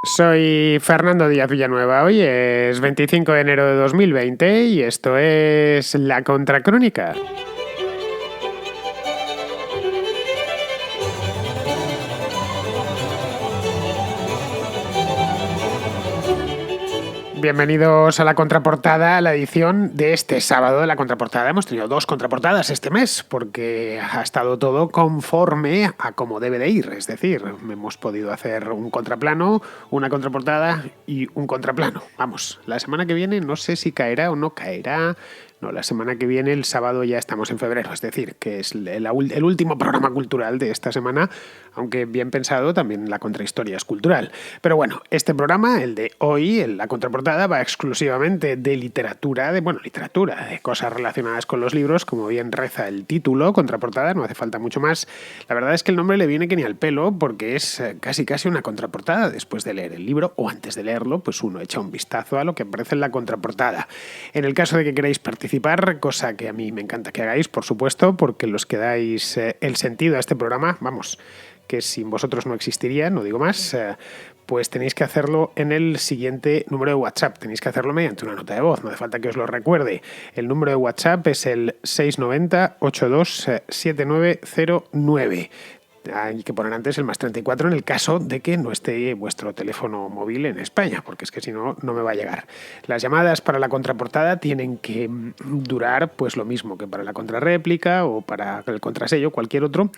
Soy Fernando Díaz Villanueva. Hoy es 25 de enero de 2020 y esto es La Contracrónica. Bienvenidos a La Contraportada, a la edición de este sábado de La Contraportada. Hemos tenido 2 contraportadas este mes porque ha estado todo conforme a como debe de ir. Es decir, hemos podido hacer un contraplano, una contraportada y un contraplano. Vamos, la semana que viene no sé si caerá o no caerá. No, la semana que viene, el sábado, ya estamos en febrero, es decir, que es el último programa cultural de esta semana, aunque bien pensado, también la contrahistoria es cultural. Pero bueno, este programa, el de hoy, la contraportada, va exclusivamente de literatura, de cosas relacionadas con los libros, como bien reza el título, contraportada, no hace falta mucho más. La verdad es que el nombre le viene que ni al pelo, porque es casi una contraportada después de leer el libro, o antes de leerlo, pues uno echa un vistazo a lo que aparece en la contraportada. En el caso de que queráis participar, cosa que a mí me encanta que hagáis, por supuesto, porque los que dais el sentido a este programa, vamos, que sin vosotros no existiría, no digo más, pues tenéis que hacerlo en el siguiente número de WhatsApp. Tenéis que hacerlo mediante una nota de voz, no hace falta que os lo recuerde. El número de WhatsApp es el 690 827909. Hay que poner antes el +34 en el caso de que no esté vuestro teléfono móvil en España, porque es que si no, no me va a llegar. Las llamadas para la contraportada tienen que durar pues lo mismo que para la contrarréplica o para el contrasello, cualquier otro.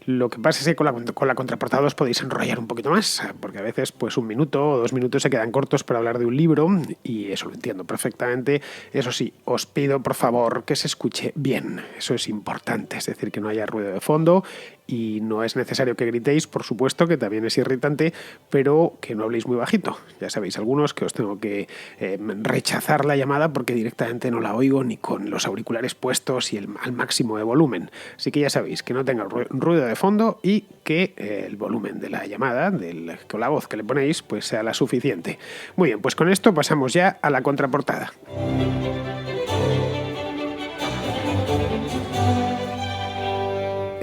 Lo que pasa es que con la contraportada os podéis enrollar un poquito más, porque a veces pues 1 minuto o 2 minutos se quedan cortos para hablar de un libro y eso lo entiendo perfectamente. Eso sí, os pido por favor que se escuche bien. Eso es importante, es decir, que no haya ruido de fondo y no es necesario que gritéis, por supuesto, que también es irritante, pero que no habléis muy bajito. Ya sabéis, algunos que os tengo que rechazar la llamada porque directamente no la oigo ni con los auriculares puestos y al máximo de volumen. Así que ya sabéis, que no tenga ruido de fondo y que el volumen de la llamada, con la voz que le ponéis, pues sea la suficiente. Muy bien, pues con esto pasamos ya a la contraportada.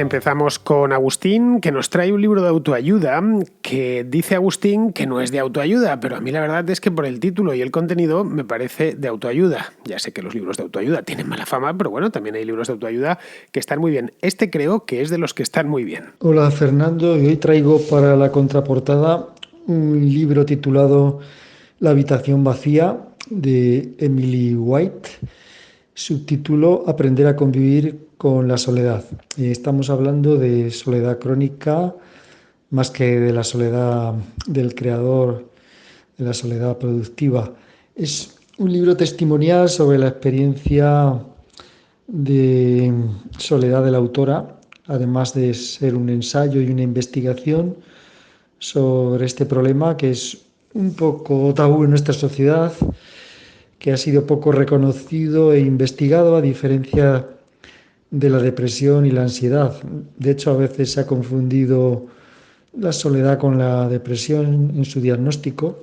Empezamos con Agustín, que nos trae un libro de autoayuda, que dice Agustín que no es de autoayuda, pero a mí la verdad es que por el título y el contenido me parece de autoayuda. Ya sé que los libros de autoayuda tienen mala fama, pero bueno, también hay libros de autoayuda que están muy bien. Este creo que es de los que están muy bien. Hola Fernando, y hoy traigo para la contraportada un libro titulado La habitación vacía de Emily White, subtítulo Aprender a convivir con la soledad. Estamos hablando de soledad crónica más que de la soledad del creador, de la soledad productiva. Es un libro testimonial sobre la experiencia de soledad de la autora, además de ser un ensayo y una investigación sobre este problema que es un poco tabú en nuestra sociedad, que ha sido poco reconocido e investigado, a diferencia de la depresión y la ansiedad. De hecho, a veces se ha confundido la soledad con la depresión en su diagnóstico.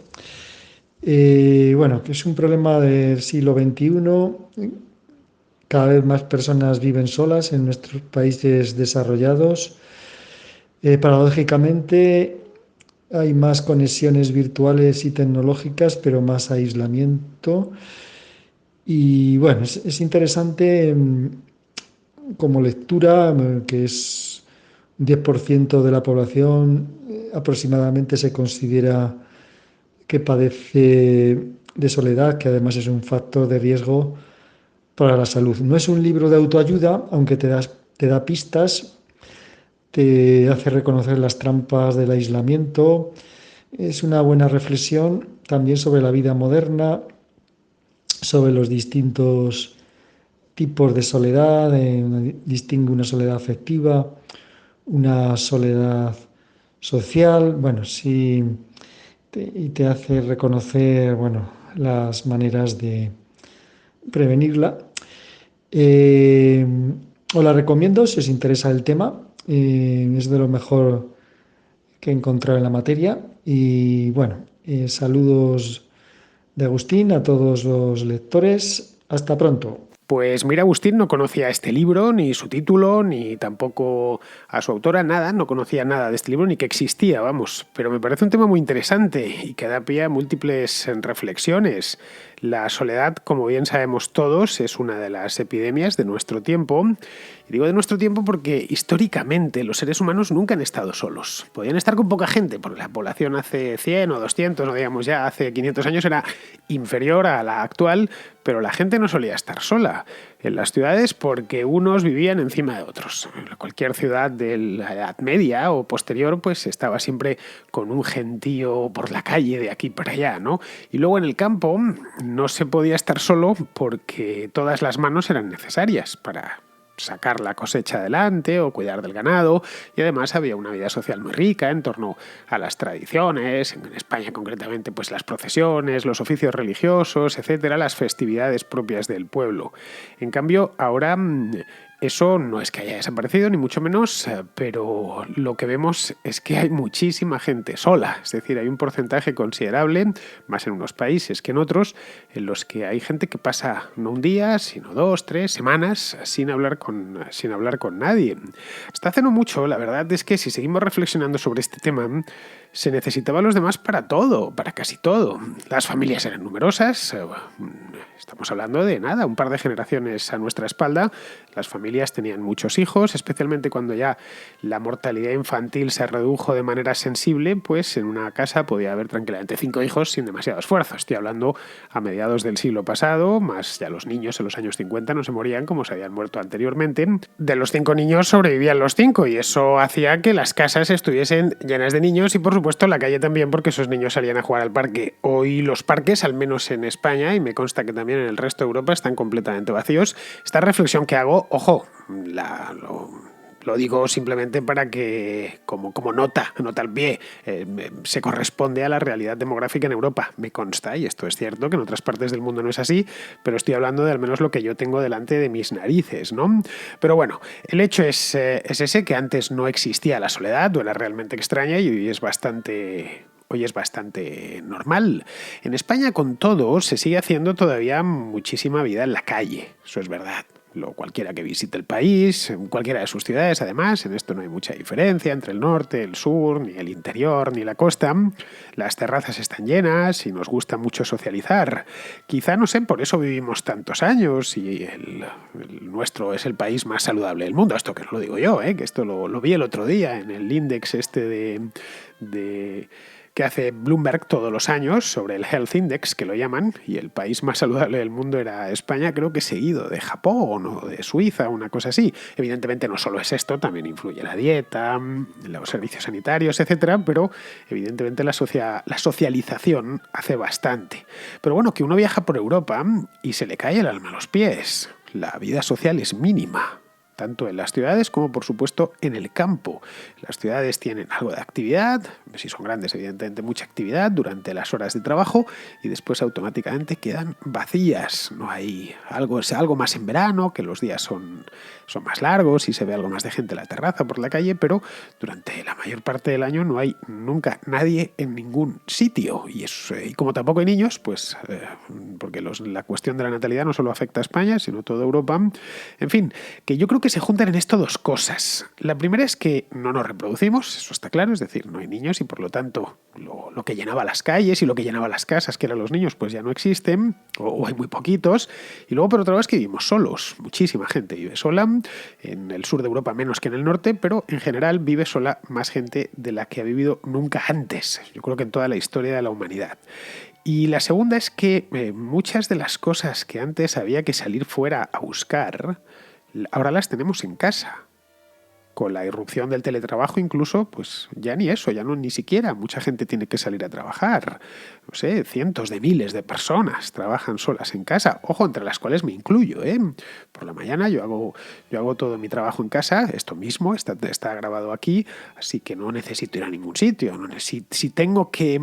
Bueno, que es un problema del siglo XXI. Cada vez más personas viven solas en nuestros países desarrollados. Paradójicamente, hay más conexiones virtuales y tecnológicas, pero más aislamiento. Y bueno, es interesante como lectura, que es un 10% de la población aproximadamente se considera que padece de soledad, que además es un factor de riesgo para la salud. No es un libro de autoayuda, aunque te da pistas, te hace reconocer las trampas del aislamiento. Es una buena reflexión también sobre la vida moderna, sobre los distintos tipos de soledad. Distingue una soledad afectiva, una soledad social. Bueno, sí, y te hace reconocer, bueno, las maneras de prevenirla. Os la recomiendo si os interesa el tema. Es de lo mejor que he encontrado en la materia. Y bueno, saludos de Agustín a todos los lectores. Hasta pronto. Pues mira, Agustín, no conocía este libro, ni su título, ni tampoco a su autora, nada, no conocía nada de este libro, ni que existía, vamos. Pero me parece un tema muy interesante y que da pie a múltiples reflexiones. La soledad, como bien sabemos todos, es una de las epidemias de nuestro tiempo. Y digo de nuestro tiempo porque históricamente los seres humanos nunca han estado solos. Podían estar con poca gente, porque la población hace 100 o 200, no digamos ya, hace 500 años era inferior a la actual, pero la gente no solía estar sola en las ciudades porque unos vivían encima de otros. Cualquier ciudad de la Edad Media o posterior pues estaba siempre con un gentío por la calle de aquí para allá, ¿no? Y luego en el campo no se podía estar solo porque todas las manos eran necesarias para sacar la cosecha adelante o cuidar del ganado, y además había una vida social muy rica en torno a las tradiciones, en España concretamente pues las procesiones, los oficios religiosos, etcétera, las festividades propias del pueblo. En cambio, ahora eso no es que haya desaparecido, ni mucho menos, pero lo que vemos es que hay muchísima gente sola. Es decir, hay un porcentaje considerable, más en unos países que en otros, en los que hay gente que pasa no un día, sino 2, 3 semanas sin hablar con nadie. Hasta hace no mucho, la verdad es que si seguimos reflexionando sobre este tema, se necesitaba a los demás para todo, para casi todo. Las familias eran numerosas, estamos hablando de nada, un par de generaciones a nuestra espalda. Las familias tenían muchos hijos, especialmente cuando ya la mortalidad infantil se redujo de manera sensible, pues en una casa podía haber tranquilamente 5 hijos sin demasiado esfuerzo. Estoy hablando a mediados del siglo pasado, más ya los niños en los años 50 no se morían como se habían muerto anteriormente. De los 5 niños sobrevivían los 5 y eso hacía que las casas estuviesen llenas de niños y por supuesto la calle también, porque esos niños salían a jugar al parque. Hoy los parques, al menos en España, y me consta que también en el resto de Europa, están completamente vacíos. Esta reflexión que hago, ojo, lo digo simplemente para que, como nota al pie, se corresponde a la realidad demográfica en Europa. Me consta, y esto es cierto, que en otras partes del mundo no es así, pero estoy hablando de al menos lo que yo tengo delante de mis narices, ¿no? Pero bueno, el hecho es ese, que antes no existía la soledad, o era realmente extraña, y hoy es bastante normal. En España, con todo, se sigue haciendo todavía muchísima vida en la calle, eso es verdad. Cualquiera que visite el país, cualquiera de sus ciudades, además, en esto no hay mucha diferencia entre el norte, el sur, ni el interior, ni la costa. Las terrazas están llenas y nos gusta mucho socializar. Quizá, no sé, por eso vivimos tantos años y el nuestro es el país más saludable del mundo. Esto que no lo digo yo, que esto lo vi el otro día en el índice este que hace Bloomberg todos los años sobre el Health Index, que lo llaman, y el país más saludable del mundo era España, creo que seguido de Japón o de Suiza, una cosa así. Evidentemente no solo es esto, también influye la dieta, los servicios sanitarios, etcétera, pero evidentemente la socialización hace bastante. Pero bueno, que uno viaja por Europa y se le cae el alma a los pies. La vida social es mínima, tanto en las ciudades como, por supuesto, en el campo. Las ciudades tienen algo de actividad, si son grandes, evidentemente mucha actividad durante las horas de trabajo, y después automáticamente quedan vacías. No hay algo más en verano, que los días son más largos y se ve algo más de gente en la terraza, por la calle, pero durante la mayor parte del año no hay nunca nadie en ningún sitio. Y como tampoco hay niños, pues porque la cuestión de la natalidad no solo afecta a España, sino a toda Europa. En fin, que yo creo que se juntan en esto dos cosas. La primera es que no nos reproducimos, eso está claro, es decir, no hay niños y por lo tanto lo que llenaba las calles y lo que llenaba las casas, que eran los niños, pues ya no existen, o hay muy poquitos. Y luego por otro lado es que vivimos solos, muchísima gente vive sola, en el sur de Europa menos que en el norte, pero en general vive sola más gente de la que ha vivido nunca antes, yo creo que en toda la historia de la humanidad. Y la segunda es que muchas de las cosas que antes había que salir fuera a buscar, ahora las tenemos en casa. Con la irrupción del teletrabajo incluso, pues ya ni eso, ya no ni siquiera. Mucha gente tiene que salir a trabajar. No sé, cientos de miles de personas trabajan solas en casa. Ojo, entre las cuales me incluyo, ¿eh? Por la mañana yo hago todo mi trabajo en casa, esto mismo, está grabado aquí, así que no necesito ir a ningún sitio. Si tengo que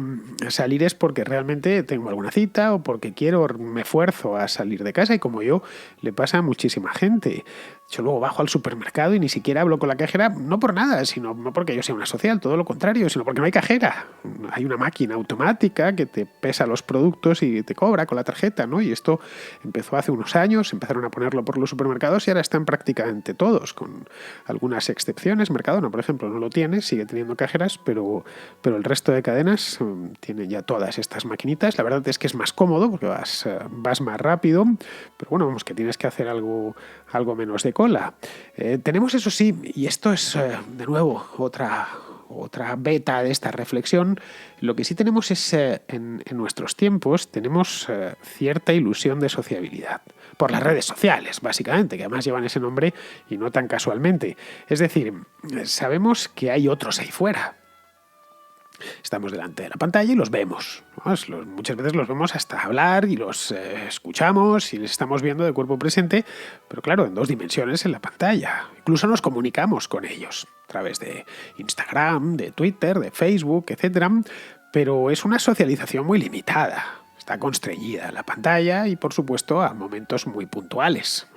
salir es porque realmente tengo alguna cita o porque me esfuerzo a salir de casa, y como yo, le pasa a muchísima gente. Yo luego bajo al supermercado y ni siquiera hablo con la cajera, no por nada, sino no porque yo sea una social, todo lo contrario, sino porque no hay cajera. Hay una máquina automática que te pesa los productos y te cobra con la tarjeta, ¿no? Y esto empezó hace unos años, empezaron a ponerlo por los supermercados y ahora están prácticamente todos, con algunas excepciones. Mercadona, por ejemplo, no lo tiene, sigue teniendo cajeras, pero el resto de cadenas tienen ya todas estas maquinitas. La verdad es que es más cómodo porque vas más rápido, pero bueno, vamos, que tienes que hacer algo menos de cola. Tenemos, eso sí, y esto es de nuevo otra beta de esta reflexión, lo que sí tenemos es, en nuestros tiempos, tenemos cierta ilusión de sociabilidad. Por las redes sociales, básicamente, que además llevan ese nombre y no tan casualmente. Es decir, sabemos que hay otros ahí fuera. Estamos delante de la pantalla y los vemos, ¿no? Muchas veces los vemos hasta hablar y los escuchamos y les estamos viendo de cuerpo presente, pero claro, en 2 dimensiones en la pantalla. Incluso nos comunicamos con ellos a través de Instagram, de Twitter, de Facebook, etc. Pero es una socialización muy limitada. Está constreñida la pantalla y, por supuesto, a momentos muy puntuales.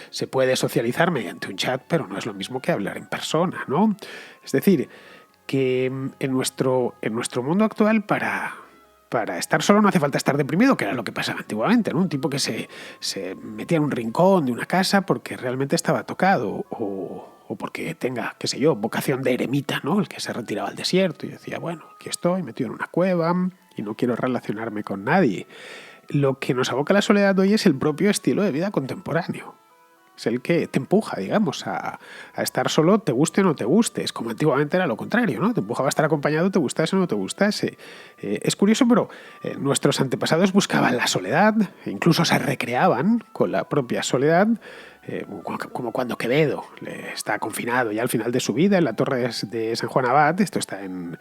Se puede socializar mediante un chat, pero no es lo mismo que hablar en persona, ¿no? Es decir, que en nuestro mundo actual para estar solo no hace falta estar deprimido, que era lo que pasaba antiguamente, ¿no? Un tipo que se metía en un rincón de una casa porque realmente estaba tocado o porque tenga, qué sé yo, vocación de eremita, ¿no? El que se retiraba al desierto y decía, bueno, aquí estoy metido en una cueva y no quiero relacionarme con nadie. Lo que nos aboca a la soledad hoy es el propio estilo de vida contemporáneo. Es el que te empuja, digamos, a estar solo, te guste o no te guste. Es como antiguamente era lo contrario, ¿no? Te empujaba a estar acompañado, te gustase o no te gustase. Es curioso, pero nuestros antepasados buscaban la soledad, incluso se recreaban con la propia soledad, como cuando Quevedo está confinado ya al final de su vida en la torre de San Juan Abad. Esto está en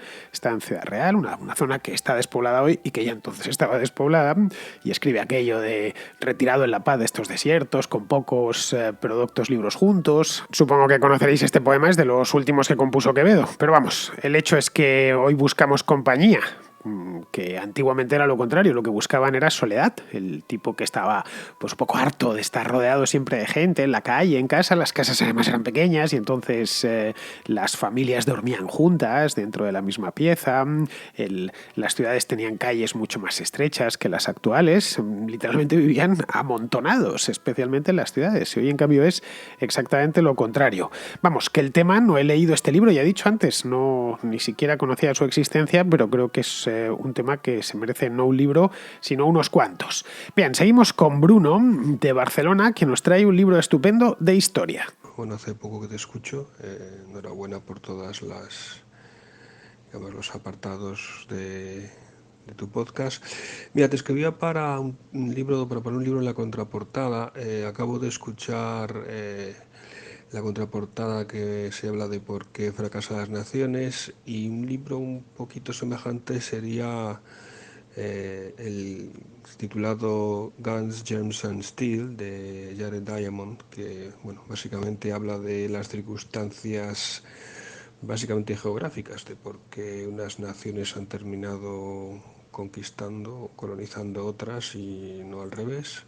Ciudad Real, una zona que está despoblada hoy y que ya entonces estaba despoblada, y escribe aquello de retirado en la paz de estos desiertos, con pocos productos libros juntos. Supongo que conoceréis este poema, es de los últimos que compuso Quevedo, pero vamos, el hecho es que hoy buscamos compañía, que antiguamente era lo contrario, lo que buscaban era soledad. El tipo que estaba pues un poco harto de estar rodeado siempre de gente en la calle, en casa. Las casas además eran pequeñas y entonces las familias dormían juntas dentro de la misma pieza. Las ciudades tenían calles mucho más estrechas que las actuales. Literalmente vivían amontonados, especialmente en las ciudades. Y hoy en cambio es exactamente lo contrario. Vamos, que el tema, no he leído este libro, ya he dicho antes, no ni siquiera conocía su existencia, pero creo que es un tema que se merece no un libro, sino unos cuantos. Bien, seguimos con Bruno, de Barcelona, que nos trae un libro estupendo de historia. Bueno, hace poco que te escucho. Enhorabuena por todas los apartados de tu podcast. Mira, te escribía para poner un libro en la contraportada. Acabo de escuchar la contraportada, que se habla de por qué fracasan las naciones, y un libro un poquito semejante sería el titulado Guns, Germs and Steel, de Jared Diamond, que bueno, básicamente habla de las circunstancias básicamente geográficas de por qué unas naciones han terminado conquistando o colonizando otras y no al revés.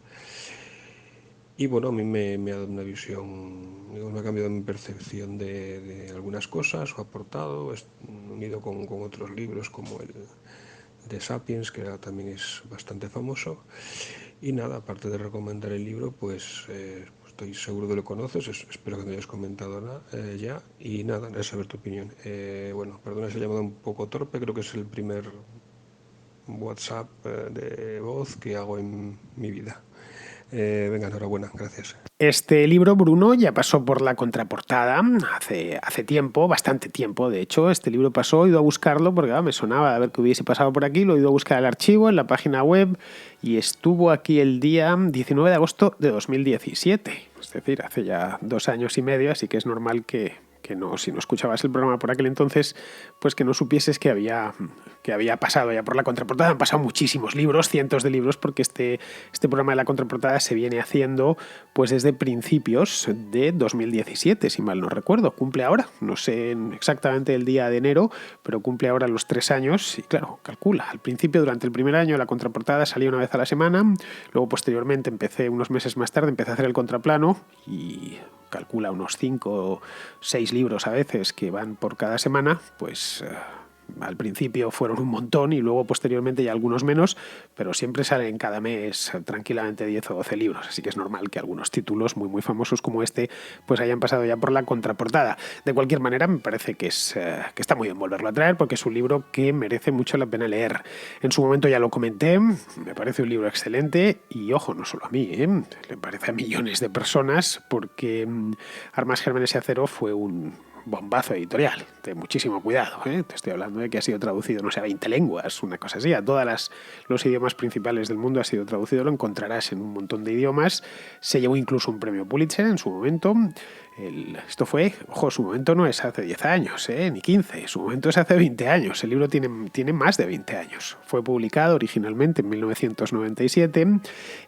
Y bueno, a mí me ha dado una visión, me ha cambiado mi percepción de algunas cosas, o ha aportado, unido con otros libros como el de Sapiens, que también es bastante famoso. Y nada, aparte de recomendar el libro, pues estoy seguro que lo conoces, espero que me hayas comentado ya. Y nada, es saber tu opinión. Bueno, perdona si he llamado un poco torpe, creo que es el primer WhatsApp de voz que hago en mi vida. Venga, enhorabuena, gracias. Este libro, Bruno, ya pasó por la contraportada hace tiempo, bastante tiempo. De hecho, este libro pasó, he ido a buscarlo porque me sonaba de ver que hubiese pasado por aquí. Lo he ido a buscar el archivo en la página web y estuvo aquí el día 19 de agosto de 2017. Es decir, hace ya 2 años y medio, así que es normal que no, si no escuchabas el programa por aquel entonces, pues que no supieses que había pasado ya por la contraportada. Han pasado muchísimos libros, cientos de libros, porque este programa de la contraportada se viene haciendo pues desde principios de 2017, si mal no recuerdo. Cumple ahora, no sé exactamente el día de enero, pero cumple ahora los 3 años y claro, calcula. Al principio, durante el primer año, la contraportada salía una vez a la semana, luego posteriormente unos meses más tarde, empecé a hacer el contraplano y calcula unos 5 o 6 libros a veces que van por cada semana, pues al principio fueron un montón y luego posteriormente ya algunos menos, pero siempre salen cada mes tranquilamente 10 o 12 libros, así que es normal que algunos títulos muy muy famosos como este pues hayan pasado ya por la contraportada. De cualquier manera me parece que está muy bien volverlo a traer porque es un libro que merece mucho la pena leer. En su momento ya lo comenté, me parece un libro excelente y ojo, no solo a mí, le parece a millones de personas porque Armas, Gérmenes y Acero fue un bombazo editorial, de muchísimo cuidado, ¿eh? Te estoy hablando de que ha sido traducido, no sé, a 20 lenguas, una cosa así, a todos los idiomas principales del mundo ha sido traducido, lo encontrarás en un montón de idiomas, se llevó incluso un premio Pulitzer en su momento. Esto fue, ojo, su momento no es hace 10 años, ni 15, su momento es hace 20 años, el libro tiene más de 20 años. Fue publicado originalmente en 1997,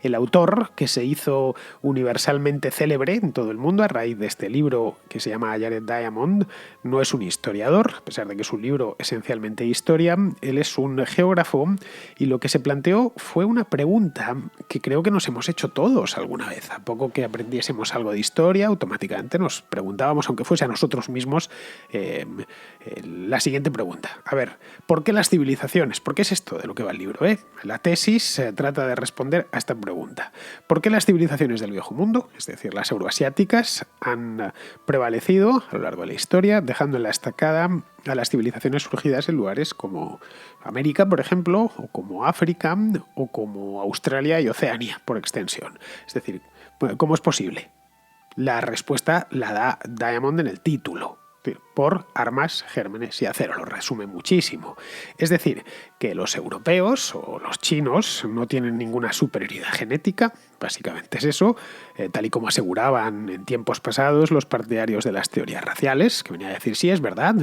el autor, que se hizo universalmente célebre en todo el mundo a raíz de este libro que se llama Jared Diamond, no es un historiador, a pesar de que es un libro esencialmente historia, él es un geógrafo y lo que se planteó fue una pregunta que creo que nos hemos hecho todos alguna vez, a poco que aprendiésemos algo de historia, automáticamente nos preguntábamos, aunque fuese a nosotros mismos, la siguiente pregunta. A ver, ¿por qué las civilizaciones? ¿Por qué es esto de lo que va el libro? La tesis trata de responder a esta pregunta. ¿Por qué las civilizaciones del viejo mundo, es decir, las euroasiáticas, han prevalecido a lo largo de la historia, dejando en la estacada a las civilizaciones surgidas en lugares como América, por ejemplo, o como África, o como Australia y Oceanía, por extensión? Es decir, ¿cómo es posible? La respuesta la da Diamond en el título, por Armas, Gérmenes y Acero, lo resume muchísimo. Es decir, que los europeos o los chinos no tienen ninguna superioridad genética, básicamente es eso, tal y como aseguraban en tiempos pasados los partidarios de las teorías raciales, que venía a decir, sí, es verdad,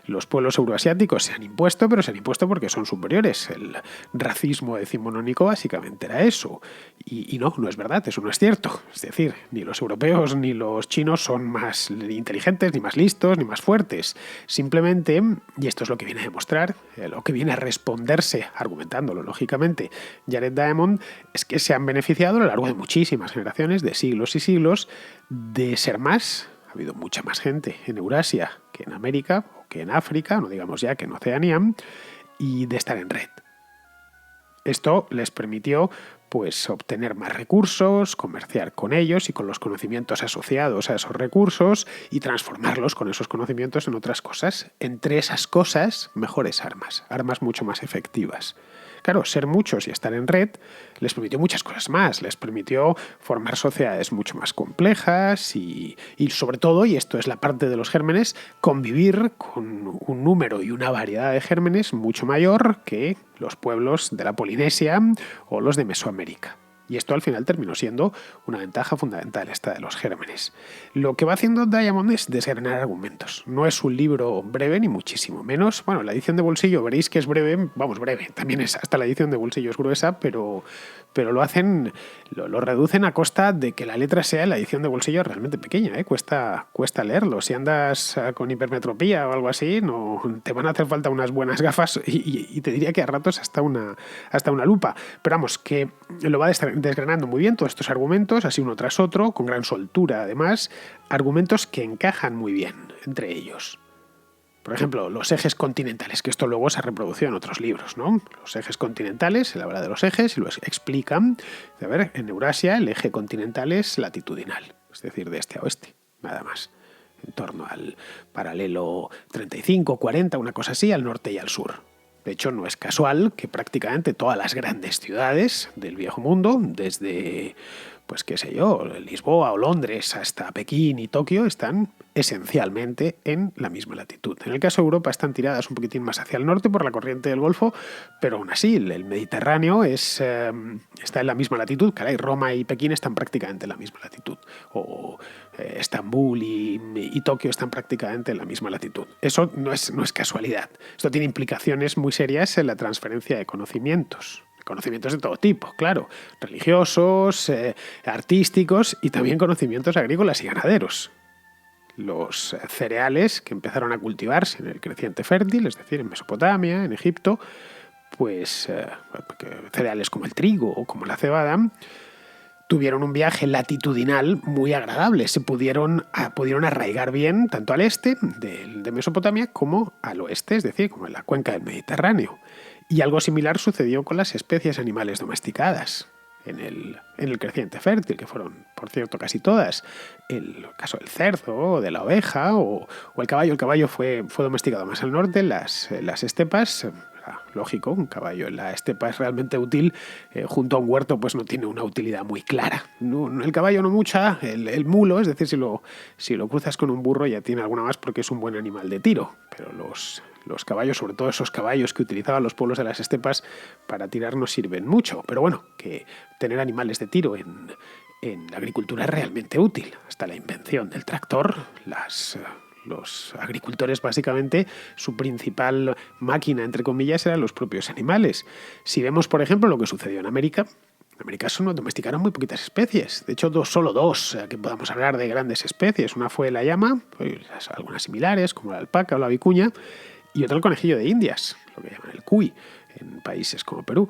los pueblos euroasiáticos se han impuesto, pero se han impuesto porque son superiores. El racismo decimonónico básicamente era eso. Y no es verdad, eso no es cierto. Es decir, ni los europeos ni los chinos son más inteligentes, ni más listos, ni más fuertes. Simplemente, y esto es lo que viene a demostrar, lo que viene a responderse, argumentándolo lógicamente, Jared Diamond, es que se han beneficiado a lo largo de muchísimas generaciones, de siglos y siglos, de ser más. Ha habido mucha más gente en Eurasia que en América, o que en África, no digamos ya que en Oceanía, y de estar en red. Esto les permitió pues obtener más recursos, comerciar con ellos y con los conocimientos asociados a esos recursos y transformarlos con esos conocimientos en otras cosas. Entre esas cosas, mejores armas mucho más efectivas. Claro, ser muchos y estar en red les permitió muchas cosas más, les permitió formar sociedades mucho más complejas y sobre todo, y esto es la parte de los gérmenes, convivir con un número y una variedad de gérmenes mucho mayor que los pueblos de la Polinesia o los de Mesoamérica. Y esto al final terminó siendo una ventaja fundamental, esta de los gérmenes. Lo que va haciendo Diamond es desgranar argumentos. No es un libro breve, ni muchísimo menos. Bueno, la edición de bolsillo veréis que es breve, vamos, breve. También es, hasta la edición de bolsillo es gruesa, pero lo reducen a costa de que la letra sea la edición de bolsillo realmente pequeña, cuesta leerlo. Si andas con hipermetropía o algo así, no te van a hacer falta unas buenas gafas y te diría que a ratos hasta una lupa. Pero vamos, que lo va desgranando muy bien todos estos argumentos, así uno tras otro, con gran soltura además, argumentos que encajan muy bien entre ellos. Por ejemplo, los ejes continentales, que esto luego se ha reproducido en otros libros, ¿no? Los ejes continentales, él habla de los ejes y lo explican. A ver, en Eurasia el eje continental es latitudinal, es decir, de este a oeste, nada más. En torno al paralelo 35, 40, una cosa así, al norte y al sur. De hecho, no es casual que prácticamente todas las grandes ciudades del viejo mundo, desde, pues qué sé yo, Lisboa o Londres hasta Pekín y Tokio, están esencialmente en la misma latitud. En el caso de Europa están tiradas un poquitín más hacia el norte por la corriente del Golfo, pero aún así el Mediterráneo está en la misma latitud. Caray, Roma y Pekín están prácticamente en la misma latitud. O Estambul y Tokio están prácticamente en la misma latitud. Eso no es casualidad. Esto tiene implicaciones muy serias en la transferencia de conocimientos. Conocimientos de todo tipo, claro, religiosos, artísticos y también conocimientos agrícolas y ganaderos. Los cereales que empezaron a cultivarse en el creciente fértil, es decir, en Mesopotamia, en Egipto, pues cereales como el trigo o como la cebada, tuvieron un viaje latitudinal muy agradable. Se pudieron arraigar bien tanto al este de Mesopotamia como al oeste, es decir, como en la cuenca del Mediterráneo. Y algo similar sucedió con las especies animales domesticadas en el creciente fértil, que fueron, por cierto, casi todas. El caso del cerdo, de la oveja o el caballo. El caballo fue domesticado más al norte, en las estepas. Lógico, un caballo en la estepa es realmente útil, junto a un huerto pues no tiene una utilidad muy clara. El caballo no mucha, el mulo, es decir, si lo cruzas con un burro ya tiene alguna más porque es un buen animal de tiro, pero los caballos, sobre todo esos caballos que utilizaban los pueblos de las estepas para tirar, no sirven mucho. Pero bueno, que tener animales de tiro en la agricultura es realmente útil. Hasta la invención del tractor, los agricultores básicamente su principal máquina, entre comillas, eran los propios animales. Si vemos, por ejemplo, lo que sucedió en América solo domesticaron muy poquitas especies. De hecho, solo dos, que podamos hablar de grandes especies. Una fue la llama, algunas similares, como la alpaca o la vicuña, y otra el conejillo de Indias, lo que llaman el cuy, en países como Perú,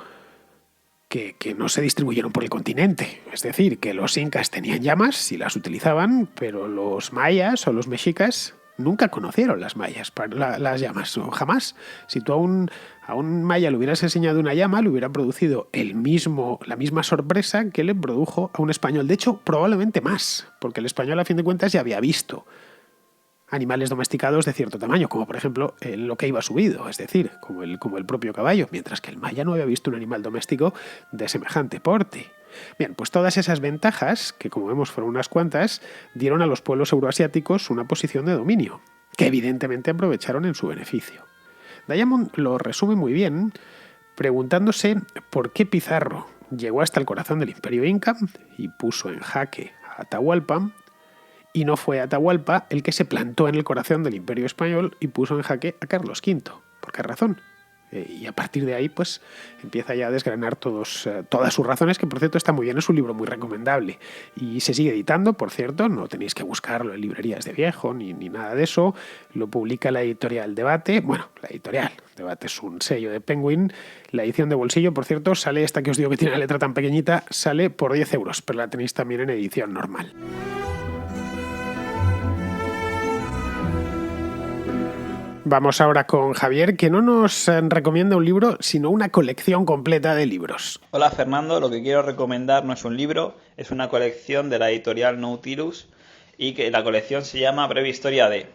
que no se distribuyeron por el continente. Es decir, que los incas tenían llamas y las utilizaban, pero los mayas o los mexicas nunca conocieron las llamas, o jamás. Si tú a un maya le hubieras enseñado una llama, le hubiera producido la misma sorpresa que le produjo a un español. De hecho, probablemente más, porque el español, a fin de cuentas, ya había visto animales domesticados de cierto tamaño, como por ejemplo lo que iba subido, es decir, como el propio caballo, mientras que el maya no había visto un animal doméstico de semejante porte. Bien, pues todas esas ventajas, que como vemos fueron unas cuantas, dieron a los pueblos euroasiáticos una posición de dominio, que evidentemente aprovecharon en su beneficio. Diamond lo resume muy bien, preguntándose por qué Pizarro llegó hasta el corazón del Imperio Inca y puso en jaque a Atahualpa, y no fue Atahualpa el que se plantó en el corazón del Imperio Español y puso en jaque a Carlos V. ¿Por qué razón? Y a partir de ahí, pues, empieza ya a desgranar todas sus razones, que por cierto está muy bien, es un libro muy recomendable. Y se sigue editando, por cierto, no tenéis que buscarlo en librerías de viejo ni nada de eso. Lo publica la editorial Debate. Bueno, la editorial Debate es un sello de Penguin. La edición de bolsillo, por cierto, sale, esta que os digo que tiene la letra tan pequeñita, sale por 10 euros, pero la tenéis también en edición normal. Vamos ahora con Javier, que no nos recomienda un libro, sino una colección completa de libros. Hola Fernando, lo que quiero recomendar no es un libro, es una colección de la editorial Nautilus y que la colección se llama Breve Historia de.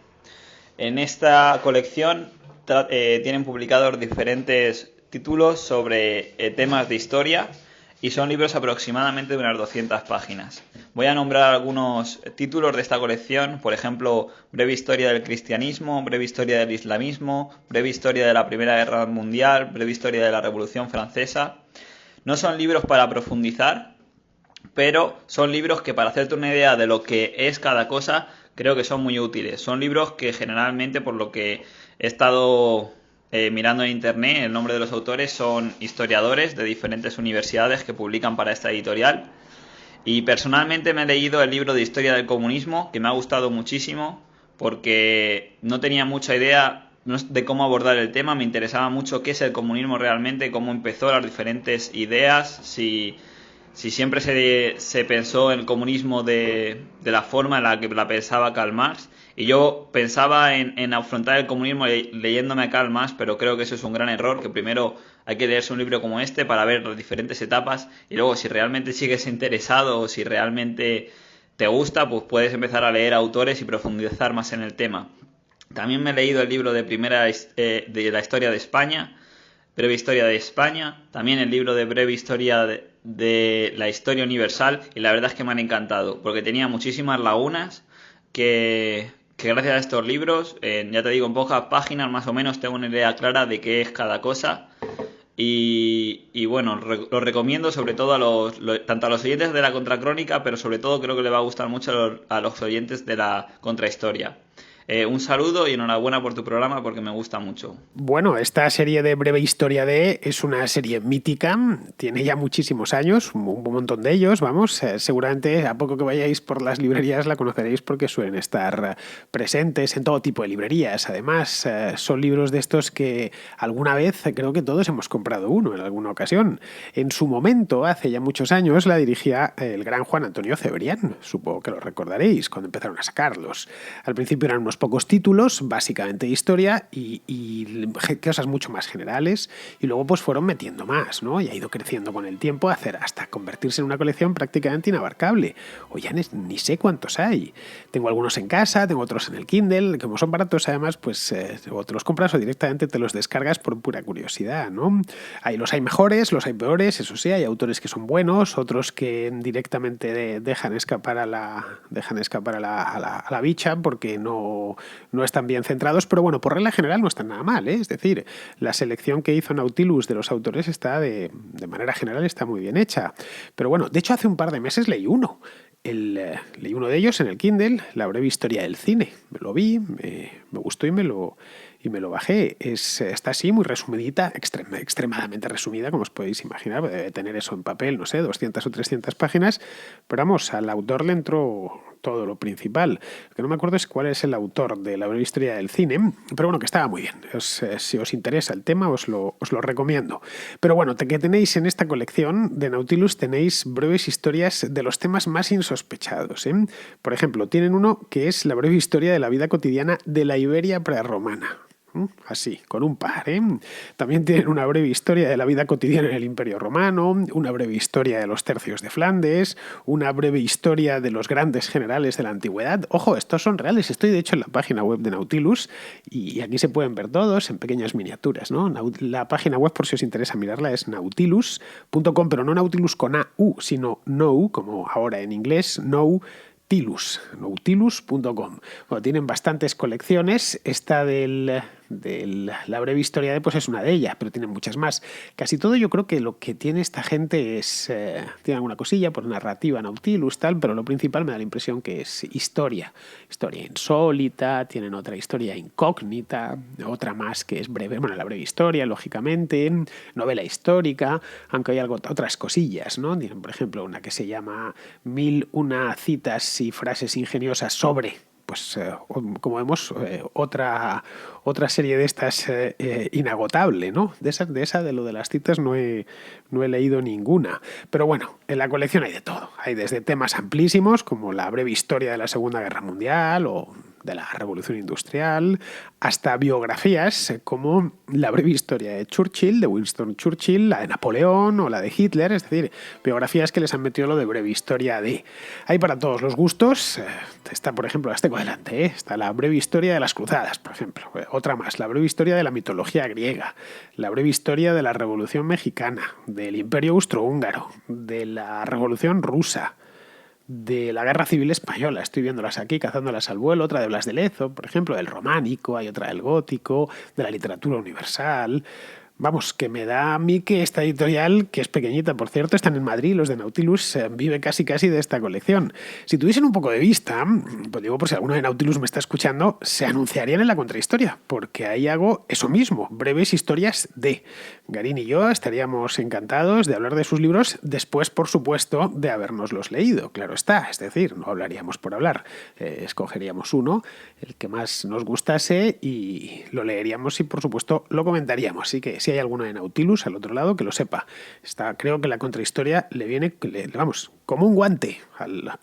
En esta colección tienen publicados diferentes títulos sobre temas de historia y son libros aproximadamente de unas 200 páginas. Voy a nombrar algunos títulos de esta colección, por ejemplo, Breve Historia del Cristianismo, Breve Historia del Islamismo, Breve Historia de la Primera Guerra Mundial, Breve Historia de la Revolución Francesa. No son libros para profundizar, pero son libros que para hacerte una idea de lo que es cada cosa, creo que son muy útiles. Son libros que generalmente, por lo que he estado mirando en internet, el nombre de los autores son historiadores de diferentes universidades que publican para esta editorial. Y personalmente me he leído el libro de Historia del Comunismo, que me ha gustado muchísimo porque no tenía mucha idea de cómo abordar el tema. Me interesaba mucho qué es el comunismo realmente, cómo empezó, las diferentes ideas, si siempre se pensó en el comunismo de la forma en la que la pensaba Karl Marx. Y yo pensaba en afrontar el comunismo leyéndome a Karl Marx, pero creo que eso es un gran error, que primero hay que leerse un libro como este para ver las diferentes etapas y luego si realmente sigues interesado o si realmente te gusta, pues puedes empezar a leer autores y profundizar más en el tema. También me he leído el libro de la historia de España, Breve Historia de España, también el libro de Breve Historia de la Historia Universal, y la verdad es que me han encantado porque tenía muchísimas lagunas que gracias a estos libros, ya te digo, en pocas páginas más o menos tengo una idea clara de qué es cada cosa. Y bueno, lo recomiendo sobre todo tanto a los oyentes de la Contracrónica, pero sobre todo creo que le va a gustar mucho a los oyentes de la Contrahistoria. Un saludo y enhorabuena por tu programa porque me gusta mucho. Bueno, esta serie de Breve Historia de es una serie mítica, tiene ya muchísimos años, un montón de ellos, vamos, seguramente a poco que vayáis por las librerías la conoceréis porque suelen estar presentes en todo tipo de librerías. Además, son libros de estos que alguna vez creo que todos hemos comprado uno en alguna ocasión. En su momento, hace ya muchos años, la dirigía el gran Juan Antonio Cebrián, supongo que lo recordaréis, cuando empezaron a sacarlos. Al principio eran unos pocos títulos, básicamente historia y cosas mucho más generales, y luego pues fueron metiendo más, ¿no? Y ha ido creciendo con el tiempo hasta convertirse en una colección prácticamente inabarcable. O ya ni sé cuántos hay. Tengo algunos en casa, tengo otros en el Kindle, como son baratos además, pues o te los compras o directamente te los descargas por pura curiosidad, ¿no? Los hay mejores, los hay peores, eso sí, hay autores que son buenos, otros que directamente dejan escapar a la bicha porque no están bien centrados, pero bueno, por regla general no están nada mal, ¿eh? Es decir, la selección que hizo Nautilus de los autores está de manera general está muy bien hecha. Pero bueno, de hecho hace un par de meses leí uno. Leí uno de ellos en el Kindle, La breve historia del cine. Me lo vi, me gustó y me lo bajé. Está así, muy resumidita, extremadamente resumida, como os podéis imaginar. Debe tener eso en papel, no sé, 200 o 300 páginas. Pero vamos, al autor le entró todo lo principal. Lo que no me acuerdo es cuál es el autor de La breve historia del cine, pero bueno, que estaba muy bien. Si os interesa el tema, os lo recomiendo. Pero bueno, que tenéis en esta colección de Nautilus, tenéis breves historias de los temas más insospechados, ¿eh? Por ejemplo, tienen uno que es la breve historia de la vida cotidiana de la Iberia prerromana. Así, con un par, ¿eh? También tienen una breve historia de la vida cotidiana en el Imperio Romano, una breve historia de los tercios de Flandes, una breve historia de los grandes generales de la antigüedad. Ojo, estos son reales. Estoy de hecho en la página web de Nautilus y aquí se pueden ver todos en pequeñas miniaturas, ¿no? La página web, por si os interesa mirarla, es nautilus.com, pero no Nautilus con AU, sino no, como ahora en inglés, nautilus.com. Bueno, tienen bastantes colecciones. Esta la breve historia de pues es una de ellas, pero tienen muchas más. Casi todo yo creo que lo que tiene esta gente es tiene alguna cosilla por narrativa Nautilus, tal, pero lo principal me da la impresión que es historia insólita. Tienen otra historia incógnita, otra más que es breve, bueno, la breve historia, lógicamente, novela histórica, aunque hay otras cosillas, ¿no? Tienen, por ejemplo, una que se llama 1001 citas y frases ingeniosas sobre, pues como vemos, otra serie de estas inagotable, ¿no? De lo de las citas no he leído ninguna. Pero bueno, en la colección hay de todo. Hay desde temas amplísimos como la breve historia de la Segunda Guerra Mundial o de la Revolución Industrial, hasta biografías como la breve historia de Churchill, de Winston Churchill, la de Napoleón o la de Hitler, es decir, biografías que les han metido lo de breve historia de. Hay para todos los gustos. Está, por ejemplo, las tengo delante, está la breve historia de las cruzadas, por ejemplo. Otra más, la breve historia de la mitología griega, la breve historia de la Revolución Mexicana, del Imperio Austrohúngaro, de la Revolución Rusa, de la Guerra Civil Española. Estoy viéndolas aquí, cazándolas al vuelo. Otra de Blas de Lezo, por ejemplo, del románico, hay otra del gótico, de la literatura universal. Vamos, que me da a mí que esta editorial, que es pequeñita, por cierto, están en Madrid, los de Nautilus, vive casi de esta colección. Si tuviesen un poco de vista, pues digo, por si alguno de Nautilus me está escuchando, se anunciarían en la contrahistoria, porque ahí hago eso mismo, breves historias de. Garín y yo estaríamos encantados de hablar de sus libros después, por supuesto, de habernoslos leído, claro está. Es decir, no hablaríamos por hablar, escogeríamos uno, el que más nos gustase y lo leeríamos y, por supuesto, lo comentaríamos. Así que si hay alguno de Nautilus al otro lado, que lo sepa. Creo que la contrahistoria le viene, vamos, como un guante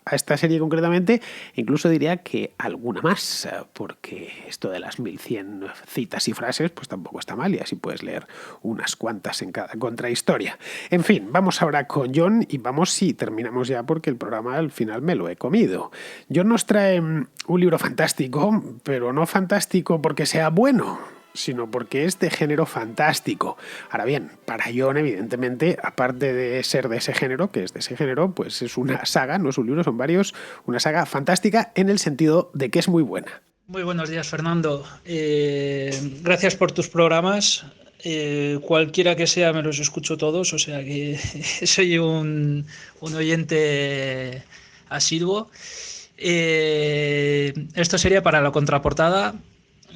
a esta serie concretamente. Incluso diría que alguna más, porque esto de las 1100 citas y frases pues tampoco está mal y así puedes leer unas cuantas en cada contrahistoria. En fin, vamos ahora con John y vamos si terminamos ya porque el programa al final me lo he comido. John nos trae un libro fantástico, pero no fantástico porque sea bueno, sino porque es de género fantástico. Ahora bien, para John, evidentemente, aparte de ser de ese género, que es de ese género, pues es una saga, no es un libro, son varios, una saga fantástica en el sentido de que es muy buena. Muy buenos días, Fernando. Gracias por tus programas. Cualquiera que sea, me los escucho todos, o sea que soy un oyente asiduo. Esto sería para la contraportada.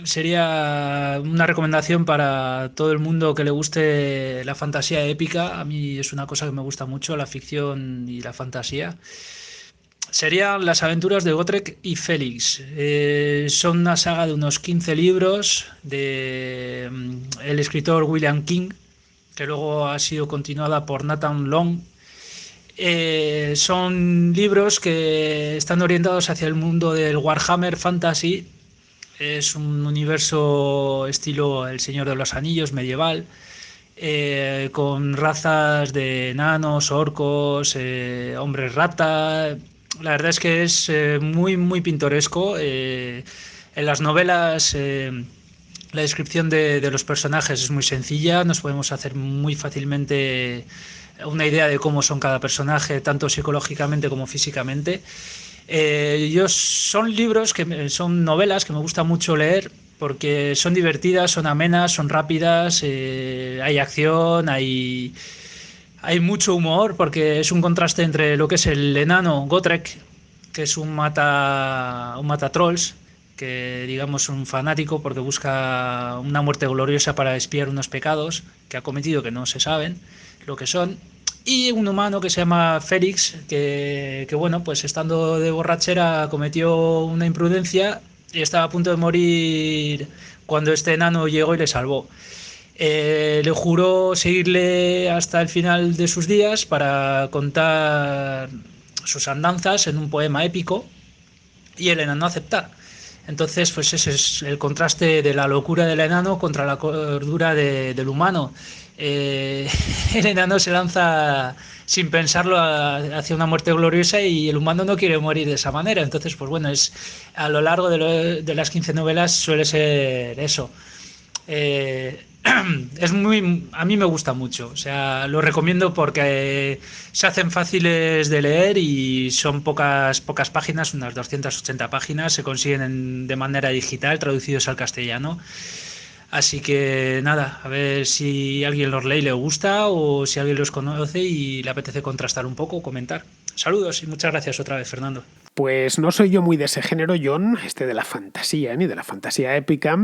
Sería una recomendación para todo el mundo que le guste la fantasía épica. A mí es una cosa que me gusta mucho, la ficción y la fantasía. Serían las aventuras de Gotrek y Félix. Son una saga de unos 15 libros de el escritor William King, que luego ha sido continuada por Nathan Long. Son libros que están orientados hacia el mundo del Warhammer Fantasy. Es un universo estilo El Señor de los Anillos medieval, con razas de enanos, orcos, hombres rata. La verdad es que es muy, muy pintoresco. En las novelas la descripción de los personajes es muy sencilla, nos podemos hacer muy fácilmente una idea de cómo son cada personaje, tanto psicológicamente como físicamente. Son libros, son novelas que me gusta mucho leer porque son divertidas, son amenas, son rápidas, hay acción, hay mucho humor porque es un contraste entre lo que es el enano Gotrek, que es un mata trolls, que digamos un fanático porque busca una muerte gloriosa para expiar unos pecados que ha cometido que no se saben lo que son, y un humano que se llama Félix, que bueno, pues estando de borrachera cometió una imprudencia y estaba a punto de morir cuando este enano llegó y le salvó. Le juró seguirle hasta el final de sus días para contar sus andanzas en un poema épico, y el enano acepta. Entonces, pues ese es el contraste de la locura del enano contra la cordura del humano. El enano se lanza sin pensarlo hacia una muerte gloriosa y el humano no quiere morir de esa manera. Entonces, pues bueno, a lo largo de las 15 novelas suele ser eso. A mí me gusta mucho, o sea, lo recomiendo porque se hacen fáciles de leer y son pocas páginas, unas 280 páginas, se consiguen de manera digital, traducidos al castellano. Así que nada, a ver si alguien los lee y le gusta, o si alguien los conoce y le apetece contrastar un poco o comentar. Saludos y muchas gracias otra vez, Fernando. Pues no soy yo muy de ese género, John, de la fantasía, ni de la fantasía épica.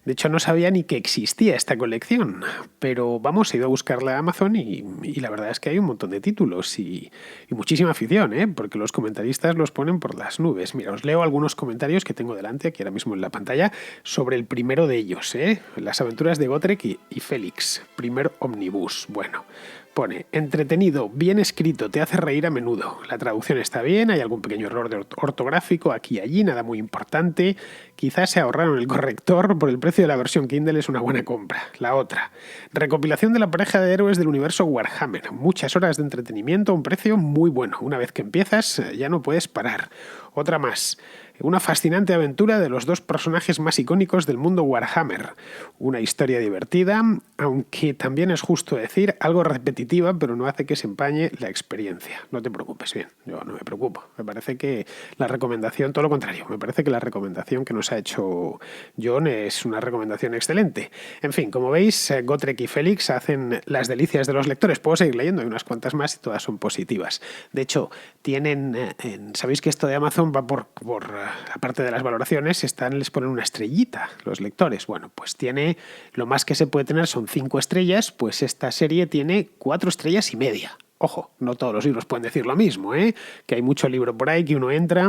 De hecho, no sabía ni que existía esta colección. Pero vamos, he ido a buscarla a Amazon y la verdad es que hay un montón de títulos y muchísima afición, porque los comentaristas los ponen por las nubes. Mira, os leo algunos comentarios que tengo delante, aquí ahora mismo en la pantalla, sobre el primero de ellos, Las aventuras de Gotrek y Félix, primer omnibus. Bueno, pone, entretenido, bien escrito, te hace reír a menudo. La traducción está bien, hay algún pequeño error ortográfico aquí y allí, nada muy importante. Quizás se ahorraron el corrector, por el precio de la versión Kindle es una buena compra. La otra, recopilación de la pareja de héroes del universo Warhammer. Muchas horas de entretenimiento a un precio muy bueno. Una vez que empiezas, ya no puedes parar. Otra más. Una fascinante aventura de los dos personajes más icónicos del mundo Warhammer. Una historia divertida, aunque también es justo decir algo repetitiva, pero no hace que se empañe la experiencia. No te preocupes, bien, yo no me preocupo. Me parece que la recomendación, todo lo contrario, me parece que la recomendación que nos ha hecho John es una recomendación excelente. En fin, como veis, Gotrek y Félix hacen las delicias de los lectores. Puedo seguir leyendo, hay unas cuantas más y todas son positivas. De hecho, tienen, sabéis que esto de Amazon va por aparte de las valoraciones, les ponen una estrellita los lectores. Bueno, pues tiene, lo más que se puede tener son 5 estrellas, pues esta serie tiene 4,5 estrellas. Ojo, no todos los libros pueden decir lo mismo, que hay mucho libro por ahí que uno entra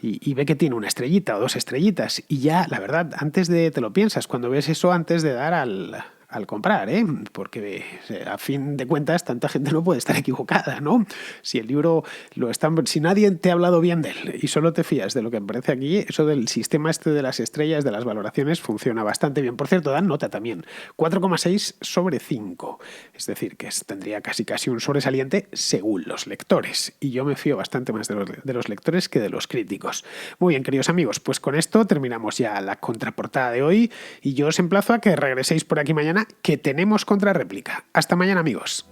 y ve que tiene una estrellita o 2 estrellitas y ya, la verdad, te lo piensas, cuando ves eso antes de dar al comprar, porque a fin de cuentas tanta gente no puede estar equivocada, ¿no? Si el libro si nadie te ha hablado bien de él y solo te fías de lo que aparece aquí, eso del sistema de las estrellas, de las valoraciones, funciona bastante bien. Por cierto, dan nota también, 4,6 sobre 5, es decir, que tendría casi un sobresaliente según los lectores, y yo me fío bastante más de los lectores que de los críticos. Muy bien, queridos amigos, pues con esto terminamos ya la contraportada de hoy y yo os emplazo a que regreséis por aquí mañana, que tenemos contrarréplica. Hasta mañana, amigos.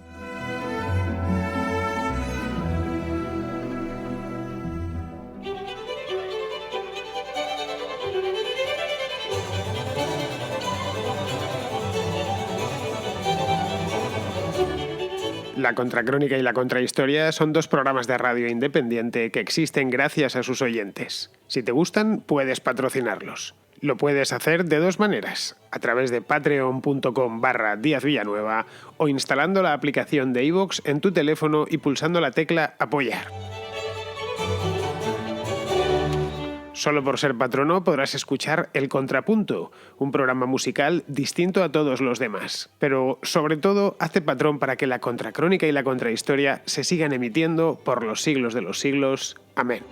La Contracrónica y la Contrahistoria son dos programas de radio independiente que existen gracias a sus oyentes. Si te gustan, puedes patrocinarlos. Lo puedes hacer de dos maneras, a través de patreon.com/Díaz Villanueva o instalando la aplicación de iVoox en tu teléfono y pulsando la tecla Apoyar. Solo por ser patrono podrás escuchar El Contrapunto, un programa musical distinto a todos los demás. Pero, sobre todo, hazte patrón para que la Contracrónica y la Contrahistoria se sigan emitiendo por los siglos de los siglos. Amén.